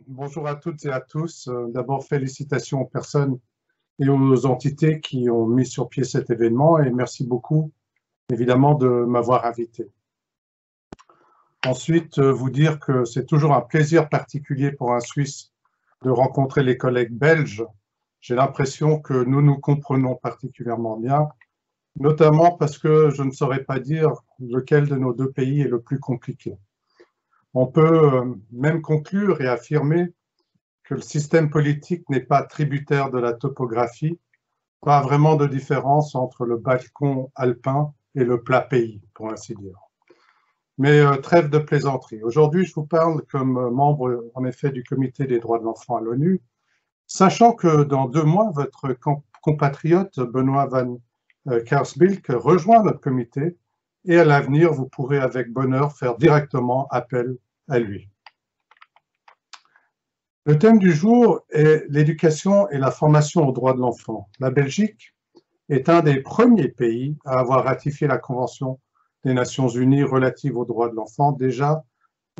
Bonjour à toutes et à tous. D'abord, félicitations aux personnes et aux entités qui ont mis sur pied cet événement et merci beaucoup, évidemment, de m'avoir invité. Ensuite, vous dire que c'est toujours un plaisir particulier pour un Suisse de rencontrer les collègues belges. J'ai l'impression que nous nous comprenons particulièrement bien, notamment parce que je ne saurais pas dire lequel de nos deux pays est le plus compliqué. On peut même conclure et affirmer que le système politique n'est pas tributaire de la topographie, pas vraiment de différence entre le balcon alpin et le plat pays, pour ainsi dire. Mais trêve de plaisanterie. Aujourd'hui, je vous parle comme membre, en effet, du Comité des droits de l'enfant à l'ONU, sachant que dans 2 mois, votre compatriote Benoît van Kaarsbilk rejoint notre comité et à l'avenir, vous pourrez avec bonheur faire directement appel à lui. Le thème du jour est l'éducation et la formation aux droits de l'enfant. La Belgique est un des premiers pays à avoir ratifié la Convention des Nations Unies relative aux droits de l'enfant, déjà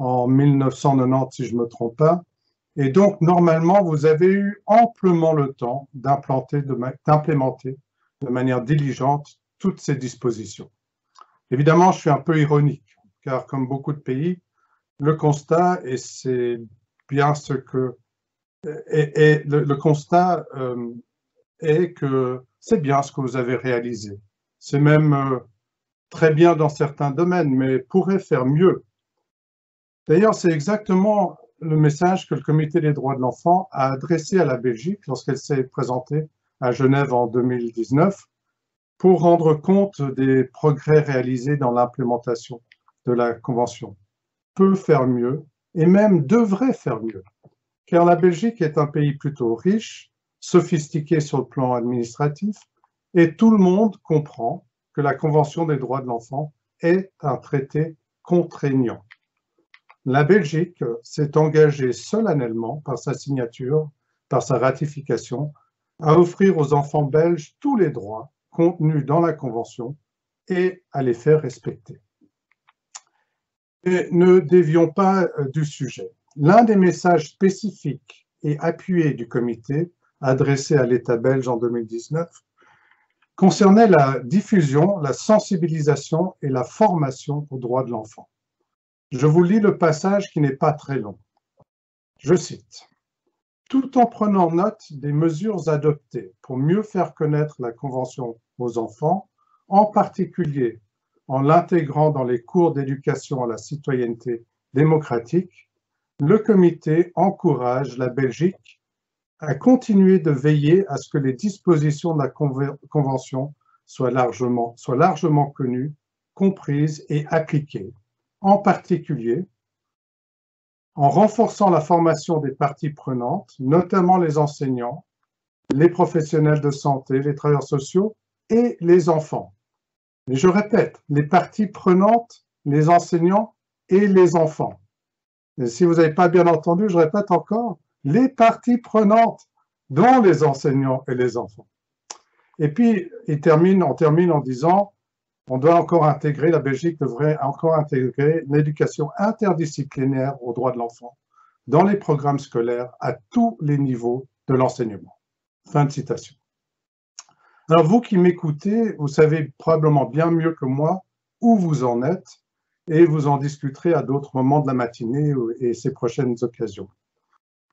en 1990, si je ne me trompe pas. Et donc, normalement, vous avez eu amplement le temps d'implémenter de manière diligente toutes ces dispositions. Évidemment, je suis un peu ironique, car comme beaucoup de pays, le constat, et c'est bien ce que... Et le constat est que c'est bien ce que vous avez réalisé. C'est même très bien dans certains domaines, mais pourrait faire mieux. D'ailleurs, c'est exactement le message que le Comité des droits de l'enfant a adressé à la Belgique lorsqu'elle s'est présentée à Genève en 2019 pour rendre compte des progrès réalisés dans l'implémentation de la Convention. Peut faire mieux et même devrait faire mieux, car la Belgique est un pays plutôt riche, sophistiqué sur le plan administratif, et tout le monde comprend que la Convention des droits de l'enfant est un traité contraignant. La Belgique s'est engagée solennellement par sa signature, par sa ratification, à offrir aux enfants belges tous les droits contenus dans la Convention et à les faire respecter. Et ne dévions pas du sujet. L'un des messages spécifiques et appuyés du comité adressé à l'État belge en 2019 concernait la diffusion, la sensibilisation et la formation aux droits de l'enfant. Je vous lis le passage qui n'est pas très long. Je cite. « Tout en prenant note des mesures adoptées pour mieux faire connaître la Convention aux enfants, en particulier en l'intégrant dans les cours d'éducation à la citoyenneté démocratique, le comité encourage la Belgique à continuer de veiller à ce que les dispositions de la Convention soient largement connues, comprises et appliquées, en particulier en renforçant la formation des parties prenantes, notamment les enseignants, les professionnels de santé, les travailleurs sociaux et les enfants. Et je répète, les parties prenantes, les enseignants et les enfants. Et si vous n'avez pas bien entendu, je répète encore, les parties prenantes, dont les enseignants et les enfants. Et puis, on termine en disant, on doit encore intégrer, la Belgique devrait encore intégrer l'éducation interdisciplinaire aux droits de l'enfant dans les programmes scolaires à tous les niveaux de l'enseignement. Fin de citation. Alors, vous qui m'écoutez, vous savez probablement bien mieux que moi où vous en êtes et vous en discuterez à d'autres moments de la matinée et ces prochaines occasions.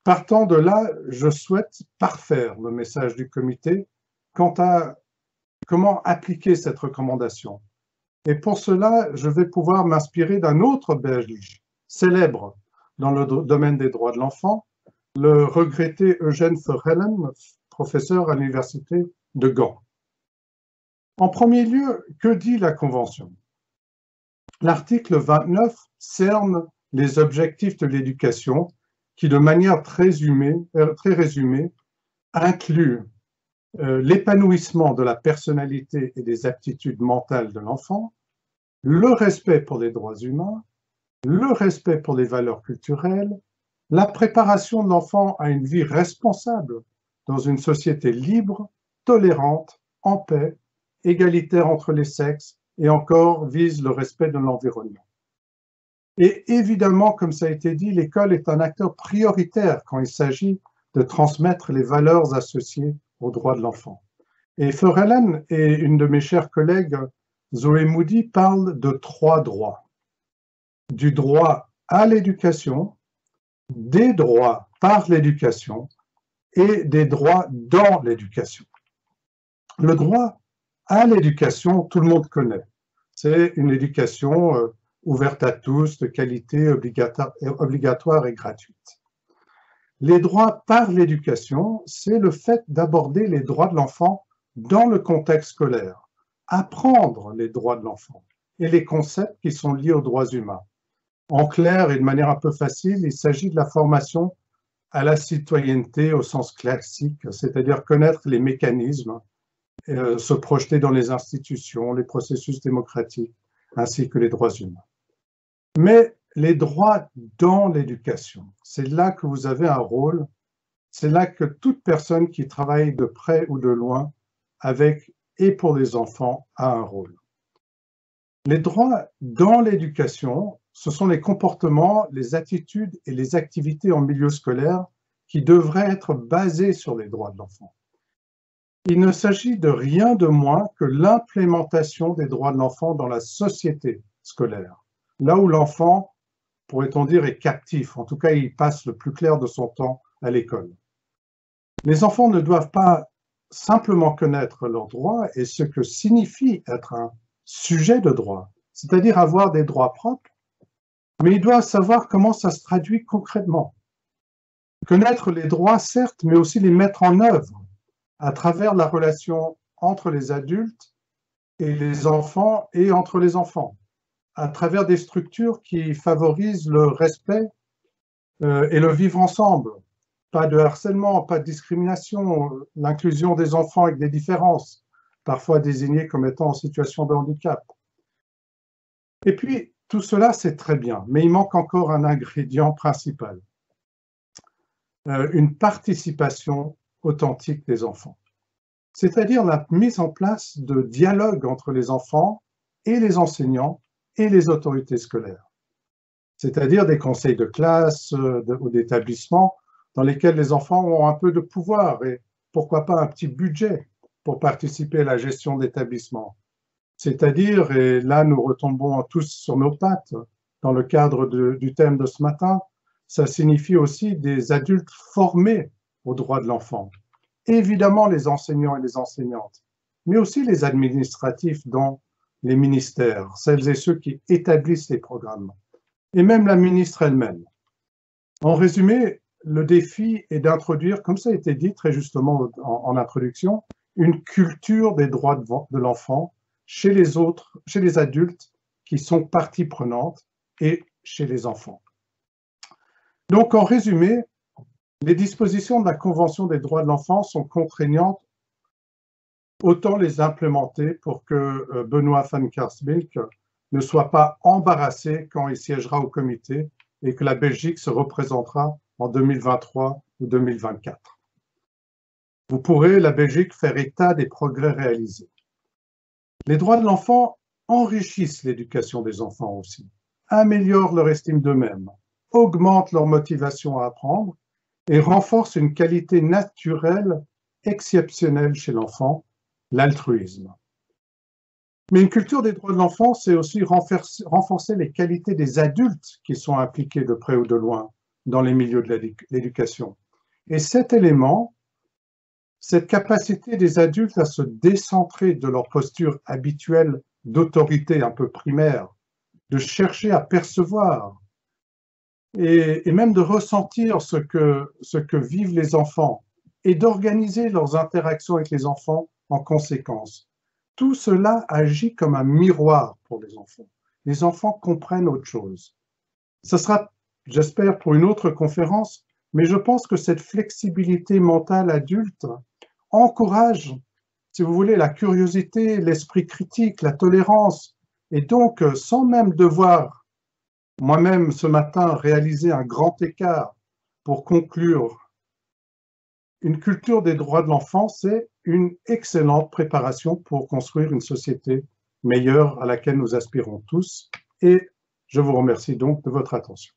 Partant de là, je souhaite parfaire le message du comité quant à comment appliquer cette recommandation. Et pour cela, je vais pouvoir m'inspirer d'un autre Belge célèbre dans le domaine des droits de l'enfant, le regretté Eugène Verhellen, professeur à l'université de Gand. En premier lieu, que dit la Convention? L'article 29 cerne les objectifs de l'éducation qui, de manière très résumée, inclut l'épanouissement de la personnalité et des aptitudes mentales de l'enfant, le respect pour les droits humains, le respect pour les valeurs culturelles, la préparation de l'enfant à une vie responsable dans une société libre, tolérante, en paix, égalitaire entre les sexes et encore vise le respect de l'environnement. Et évidemment, comme ça a été dit, l'école est un acteur prioritaire quand il s'agit de transmettre les valeurs associées aux droits de l'enfant. Et Verheulen et une de mes chères collègues, Zoé Moody, parlent de 3 droits. Du droit à l'éducation, des droits par l'éducation et des droits dans l'éducation. Le droit à l'éducation, tout le monde connaît. C'est une éducation ouverte à tous, de qualité, obligatoire et gratuite. Les droits par l'éducation, c'est le fait d'aborder les droits de l'enfant dans le contexte scolaire, apprendre les droits de l'enfant et les concepts qui sont liés aux droits humains. En clair et de manière un peu facile, il s'agit de la formation à la citoyenneté au sens classique, c'est-à-dire connaître les mécanismes, se projeter dans les institutions, les processus démocratiques, ainsi que les droits humains. Mais les droits dans l'éducation, c'est là que vous avez un rôle, c'est là que toute personne qui travaille de près ou de loin avec et pour les enfants a un rôle. Les droits dans l'éducation, ce sont les comportements, les attitudes et les activités en milieu scolaire qui devraient être basés sur les droits de l'enfant. Il ne s'agit de rien de moins que l'implémentation des droits de l'enfant dans la société scolaire, là où l'enfant, pourrait-on dire, est captif. En tout cas, il passe le plus clair de son temps à l'école. Les enfants ne doivent pas simplement connaître leurs droits et ce que signifie être un sujet de droit, c'est-à-dire avoir des droits propres, mais ils doivent savoir comment ça se traduit concrètement. Connaître les droits, certes, mais aussi les mettre en œuvre à travers la relation entre les adultes et les enfants et entre les enfants, à travers des structures qui favorisent le respect et le vivre ensemble. Pas de harcèlement, pas de discrimination, l'inclusion des enfants avec des différences, parfois désignés comme étant en situation de handicap. Et puis, tout cela, c'est très bien, mais il manque encore un ingrédient principal, une participation authentique des enfants, c'est-à-dire la mise en place de dialogues entre les enfants et les enseignants et les autorités scolaires, c'est-à-dire des conseils de classe ou d'établissement dans lesquels les enfants ont un peu de pouvoir et pourquoi pas un petit budget pour participer à la gestion d'établissement. C'est-à-dire, et là nous retombons tous sur nos pattes dans le cadre du thème de ce matin, ça signifie aussi des adultes formés aux droits de l'enfant. Évidemment les enseignants et les enseignantes, mais aussi les administratifs dans les ministères, celles et ceux qui établissent les programmes, et même la ministre elle-même. En résumé, le défi est d'introduire, comme ça a été dit très justement en introduction, une culture des droits de l'enfant chez les autres, chez les adultes qui sont partie prenante et chez les enfants. Donc, en résumé, les dispositions de la Convention des droits de l'enfant sont contraignantes, autant les implémenter pour que Benoît van Kaarsbeek ne soit pas embarrassé quand il siégera au comité et que la Belgique se représentera en 2023 ou 2024. Vous pourrez, la Belgique, faire état des progrès réalisés. Les droits de l'enfant enrichissent l'éducation des enfants aussi, améliorent leur estime d'eux-mêmes, augmentent leur motivation à apprendre et renforcent une qualité naturelle exceptionnelle chez l'enfant, l'altruisme. Mais une culture des droits de l'enfant, c'est aussi renforcer les qualités des adultes qui sont impliqués de près ou de loin dans les milieux de l'éducation. Et cet élément, cette capacité des adultes à se décentrer de leur posture habituelle d'autorité un peu primaire, de chercher à percevoir et même de ressentir ce que vivent les enfants et d'organiser leurs interactions avec les enfants en conséquence. Tout cela agit comme un miroir pour les enfants. Les enfants comprennent autre chose. Ce sera, j'espère, pour une autre conférence, mais je pense que cette flexibilité mentale adulte encourage, si vous voulez, la curiosité, l'esprit critique, la tolérance, et donc, sans même devoir, moi-même ce matin, réaliser un grand écart pour conclure, une culture des droits de l'enfant, c'est une excellente préparation pour construire une société meilleure à laquelle nous aspirons tous. Et Je vous remercie donc de votre attention.